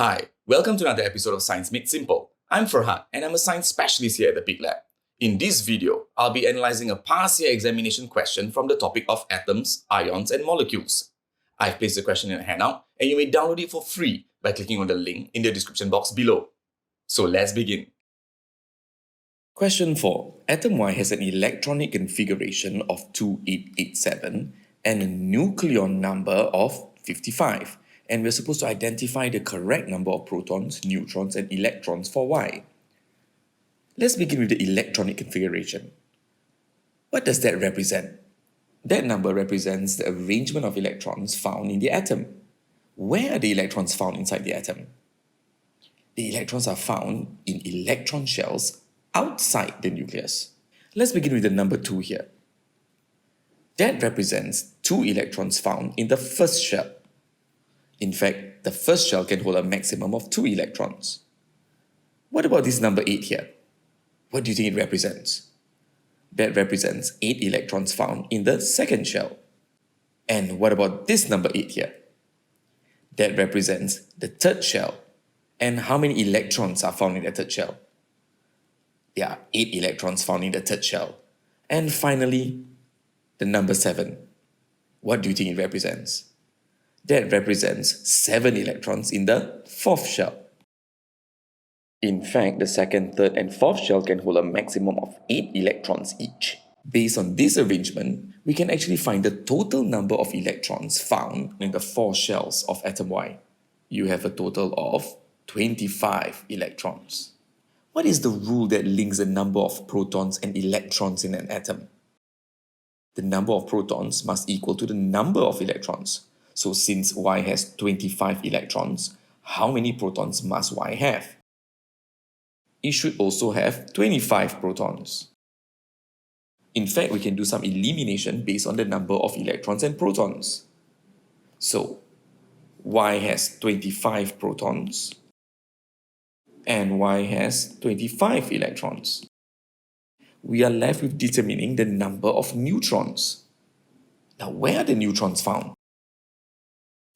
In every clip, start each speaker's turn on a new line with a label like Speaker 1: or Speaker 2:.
Speaker 1: Hi, welcome to another episode of Science Made Simple. I'm Firhad and I'm a science specialist here at the Pique Lab. In this video, I'll be analysing a past year examination question from the topic of atoms, ions and molecules. I've placed the question in a handout and you may download it for free by clicking on the link in the description box below. So let's begin. Question 4. Atom Y has an electronic configuration of 2887 and a nucleon number of 55. And we're supposed to identify the correct number of protons, neutrons, and electrons for Y. Let's begin with the electronic configuration. What does that represent? That number represents the arrangement of electrons found in the atom. Where are the electrons found inside the atom? The electrons are found in electron shells outside the nucleus. Let's begin with the number 2 here. That represents 2 electrons found in the first shell. In fact, the first shell can hold a maximum of 2 electrons. What about this number 8 here? What do you think it represents? That represents 8 electrons found in the second shell. And what about this number 8 here? That represents the third shell. And how many electrons are found in the third shell? There are 8 electrons found in the third shell. And finally, the number 7. What do you think it represents? That represents 7 electrons in the fourth shell. In fact, the second, third, and fourth shell can hold a maximum of 8 electrons each. Based on this arrangement, we can actually find the total number of electrons found in the 4 shells of atom Y. You have a total of 25 electrons. What is the rule that links the number of protons and electrons in an atom? The number of protons must equal to the number of electrons. So since Y has 25 electrons, how many protons must Y have? It should also have 25 protons. In fact, we can do some elimination based on the number of electrons and protons. So, Y has 25 protons and Y has 25 electrons. We are left with determining the number of neutrons. Now, where are the neutrons found?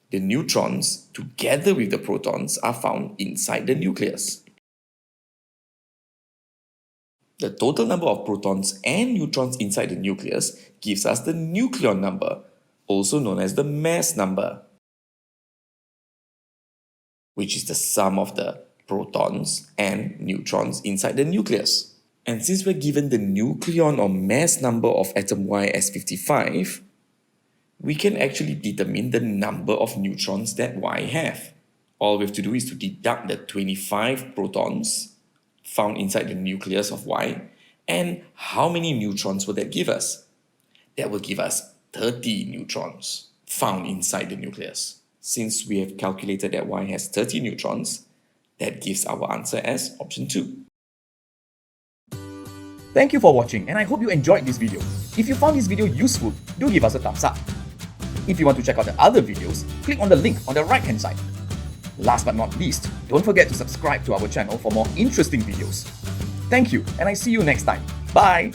Speaker 1: The neutrons, together with the protons, are found inside the nucleus. The total number of protons and neutrons inside the nucleus gives us the nucleon number, also known as the mass number, which is the sum of the protons and neutrons inside the nucleus. And since we're given the nucleon or mass number of atom Y as 55, we can actually determine the number of neutrons that Y have. All we have to do is to deduct the 25 protons found inside the nucleus of Y, and how many neutrons will that give us? That will give us 30 neutrons found inside the nucleus. Since we have calculated that Y has 30 neutrons, that gives our answer as option 2.
Speaker 2: Thank you for watching and I hope you enjoyed this video. If you found this video useful, do give us a thumbs up. If you want to check out the other videos, click on the link on the right hand side. Last but not least, don't forget to subscribe to our channel for more interesting videos. Thank you and I see you next time. Bye!